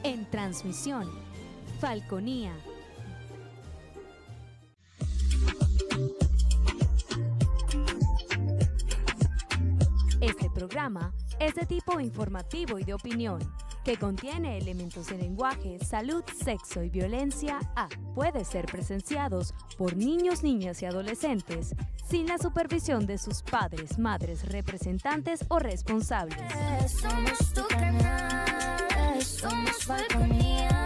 En transmisión, Falconía. Este programa es de tipo informativo y de opinión, que contiene elementos de lenguaje, salud, sexo y violencia puede ser presenciados por niños, niñas y adolescentes sin la supervisión de sus padres, madres, representantes o responsables. Somos tu canal, somos Falconía.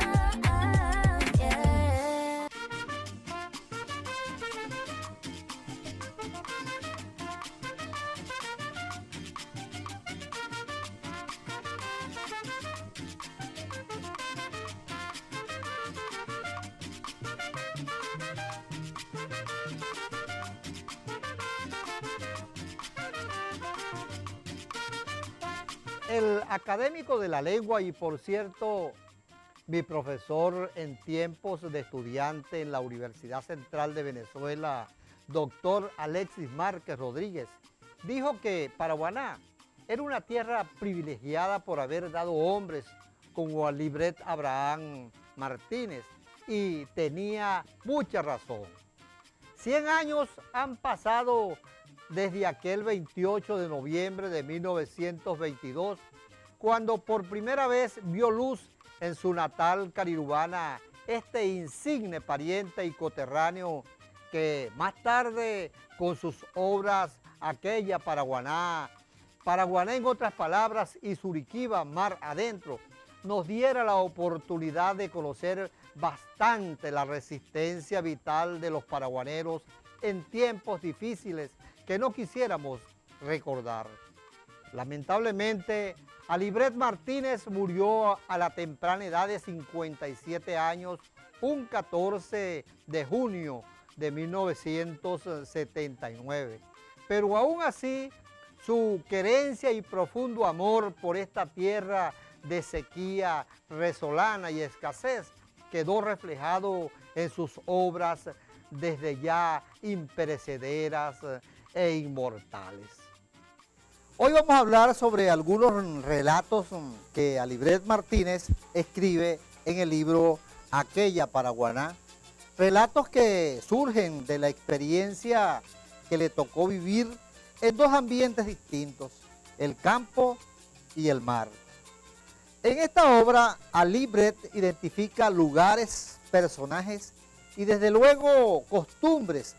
El académico de la lengua y, por cierto, mi profesor en tiempos de estudiante en la Universidad Central de Venezuela, doctor Alexis Márquez Rodríguez, dijo que Paraguaná era una tierra privilegiada por haber dado hombres como Alibret Abraham Martínez, y tenía mucha razón. 100 años han pasado desde aquel 28 de noviembre de 1922, cuando por primera vez vio luz en su natal Carirubana este insigne pariente y coterráneo que más tarde con sus obras Aquella Paraguaná, Paraguaná en otras palabras y Suriquiba mar adentro, nos diera la oportunidad de conocer bastante la resistencia vital de los paraguaneros en tiempos difíciles que no quisiéramos recordar. Lamentablemente, Alibret Martínez murió a la temprana edad de 57 años, un 14 de junio de 1979. Pero aún así, su querencia y profundo amor por esta tierra de sequía resolana y escasez quedó reflejado en sus obras desde ya imperecederas e inmortales. Hoy vamos a hablar sobre algunos relatos que Alibret Martínez escribe en el libro Aquella Paraguaná, relatos que surgen de la experiencia que le tocó vivir en dos ambientes distintos, el campo y el mar. En esta obra, Alibret identifica lugares, personajes y desde luego costumbres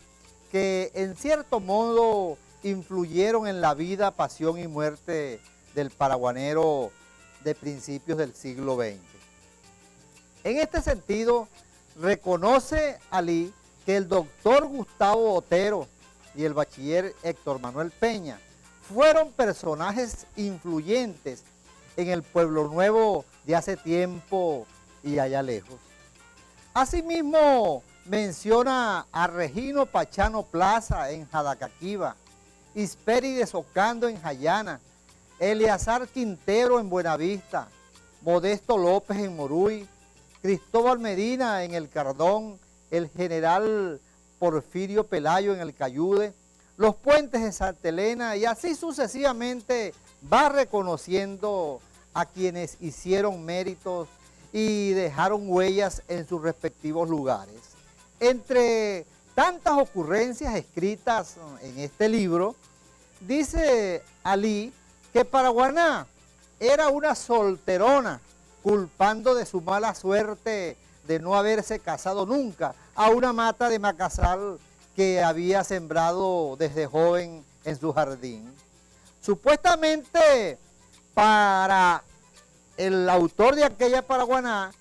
que en cierto modo influyeron en la vida, pasión y muerte del paraguanero de principios del siglo XX. En este sentido, reconoce Ali que el doctor Gustavo Otero y el bachiller Héctor Manuel Peña fueron personajes influyentes en el Pueblo Nuevo de hace tiempo y allá lejos. Asimismo, menciona a Regino Pachano Plaza en Jadacaquiba, Isperi de Socando en Jayana, Eleazar Quintero en Buenavista, Modesto López en Moruy, Cristóbal Medina en El Cardón, el general Porfirio Pelayo en El Cayude, los puentes de Santa Elena, y así sucesivamente va reconociendo a quienes hicieron méritos y dejaron huellas en sus respectivos lugares. Entre tantas ocurrencias escritas en este libro, dice Ali que Paraguaná era una solterona, culpando de su mala suerte de no haberse casado nunca a una mata de macazal que había sembrado desde joven en su jardín. Supuestamente, para el autor de Aquella Paraguaná,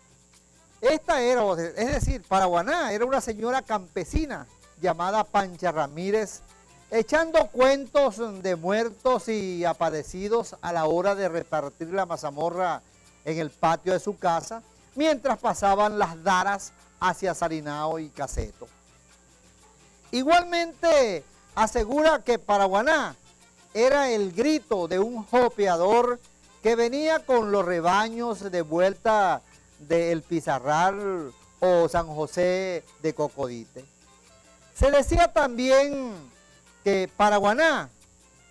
esta era, es decir, Paraguaná era una señora campesina llamada Pancha Ramírez, echando cuentos de muertos y aparecidos a la hora de repartir la mazamorra en el patio de su casa, mientras pasaban las daras hacia Sarinao y Caseto. Igualmente asegura que Paraguaná era el grito de un jopeador que venía con los rebaños de vuelta del Pizarral o San José de Cocodite. Se decía también que Paraguaná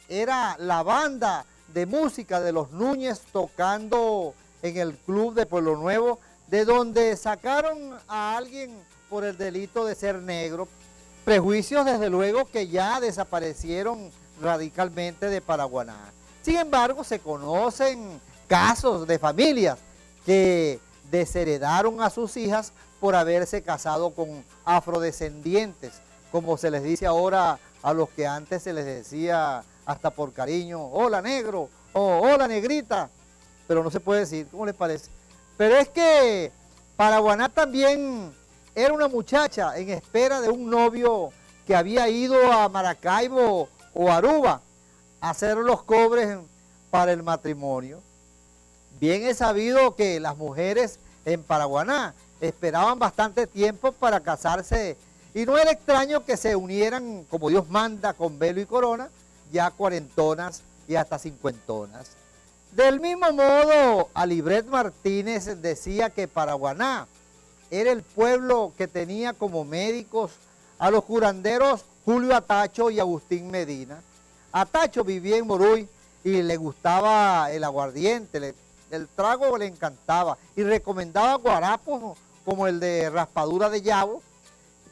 era la banda de música de los Núñez tocando en el club de Pueblo Nuevo, de donde sacaron a alguien por el delito de ser negro. Prejuicios, desde luego, que ya desaparecieron radicalmente de Paraguaná. Sin embargo, se conocen casos de familias que desheredaron a sus hijas por haberse casado con afrodescendientes, como se les dice ahora a los que antes se les decía hasta por cariño, hola negro, o hola negrita, pero no se puede decir, ¿cómo les parece? Pero es que Paraguaná también era una muchacha en espera de un novio que había ido a Maracaibo o Aruba a hacer los cobres para el matrimonio. Bien es sabido que las mujeres en Paraguaná esperaban bastante tiempo para casarse y no era extraño que se unieran, como Dios manda, con velo y corona, ya cuarentonas y hasta cincuentonas. Del mismo modo, Alibret Martínez decía que Paraguaná era el pueblo que tenía como médicos a los curanderos Julio Atacho y Agustín Medina. Atacho vivía en Moruy y le gustaba el aguardiente, el trago le encantaba y recomendaba guarapos como el de raspadura de Yabo.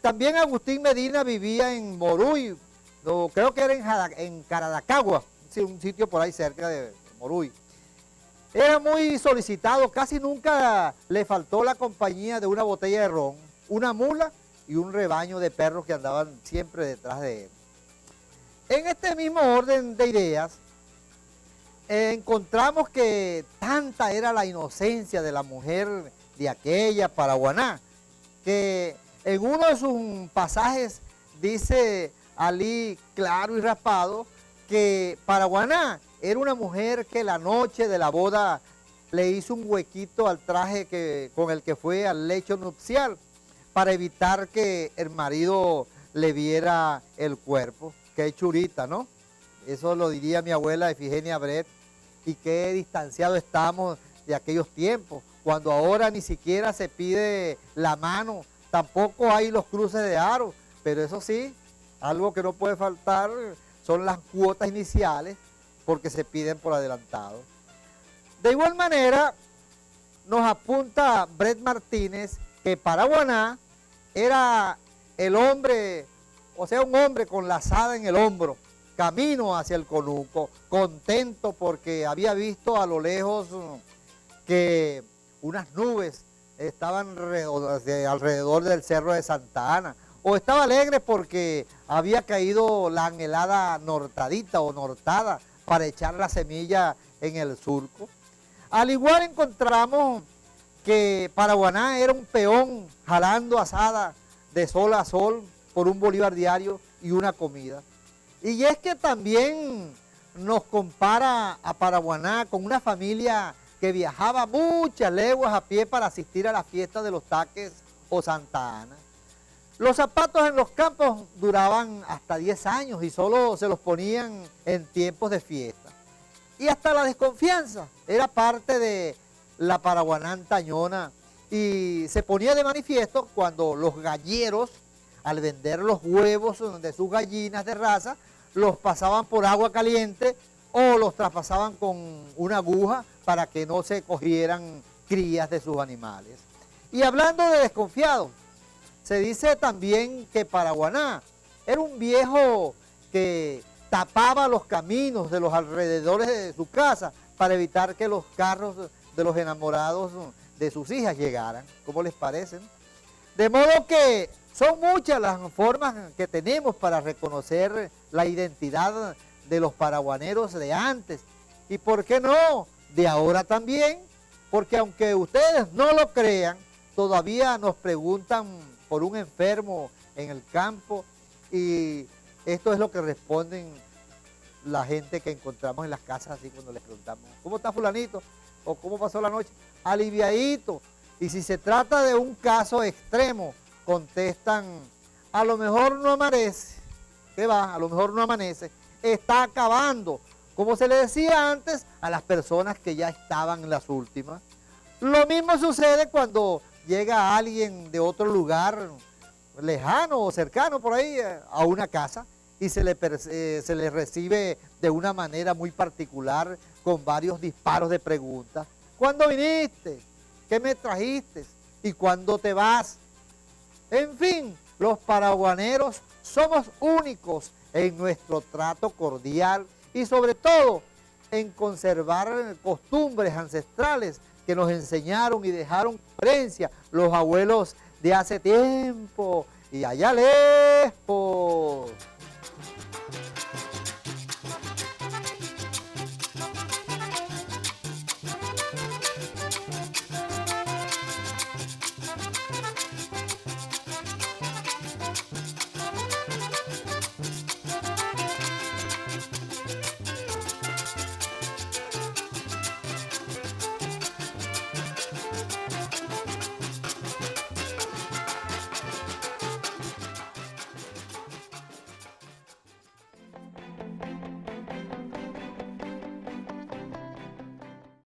También Agustín Medina vivía en Moruy, creo que era en Caradacagua, un sitio por ahí cerca de Moruy. Era muy solicitado, casi nunca le faltó la compañía de una botella de ron, una mula y un rebaño de perros que andaban siempre detrás de él. En este mismo orden de ideas, encontramos que tanta era la inocencia de la mujer de aquella Paraguaná, que en uno de sus pasajes dice Alí claro y raspado que Paraguaná era una mujer que la noche de la boda le hizo un huequito al traje con el que fue al lecho nupcial para evitar que el marido le viera el cuerpo. Qué churita, ¿no? Eso lo diría mi abuela Efigenia Bret. Y qué distanciado estamos de aquellos tiempos, cuando ahora ni siquiera se pide la mano, tampoco hay los cruces de aro, pero eso sí, algo que no puede faltar son las cuotas iniciales, porque se piden por adelantado. De igual manera, nos apunta Bret Martínez que Paraguaná era el hombre, o sea, un hombre con la azada en el hombro, camino hacia el conuco, contento porque había visto a lo lejos que unas nubes estaban alrededor del cerro de Santa Ana, o estaba alegre porque había caído la anhelada nortadita o nortada para echar la semilla en el surco. Al igual encontramos que Paraguaná era un peón jalando asada de sol a sol por un bolívar diario y una comida. Y es que también nos compara a Paraguaná con una familia que viajaba muchas leguas a pie para asistir a la fiesta de los Taques o Santa Ana. Los zapatos en los campos duraban hasta 10 años y solo se los ponían en tiempos de fiesta. Y hasta la desconfianza era parte de la Paraguaná antañona y se ponía de manifiesto cuando los galleros, al vender los huevos de sus gallinas de raza, los pasaban por agua caliente o los traspasaban con una aguja para que no se cogieran crías de sus animales. Y hablando de desconfiados, se dice también que Paraguaná era un viejo que tapaba los caminos de los alrededores de su casa para evitar que los carros de los enamorados de sus hijas llegaran. ¿Cómo les parece? De modo que son muchas las formas que tenemos para reconocer la identidad de los paraguaneros de antes. Y por qué no, de ahora también, porque aunque ustedes no lo crean, todavía nos preguntan por un enfermo en el campo y esto es lo que responden la gente que encontramos en las casas así cuando les preguntamos, ¿cómo está fulanito? ¿O cómo pasó la noche? Aliviadito. Y si se trata de un caso extremo, contestan, a lo mejor no amanece. ¿Qué va? A lo mejor no amanece. Está acabando, como se le decía antes, a las personas que ya estaban en las últimas. Lo mismo sucede cuando llega alguien de otro lugar lejano o cercano por ahí a una casa y se le recibe de una manera muy particular con varios disparos de preguntas. ¿Cuándo viniste? ¿Qué me trajiste? ¿Y cuándo te vas? En fin, los paraguaneros somos únicos en nuestro trato cordial y sobre todo en conservar costumbres ancestrales que nos enseñaron y dejaron herencia los abuelos de hace tiempo y allá lejos.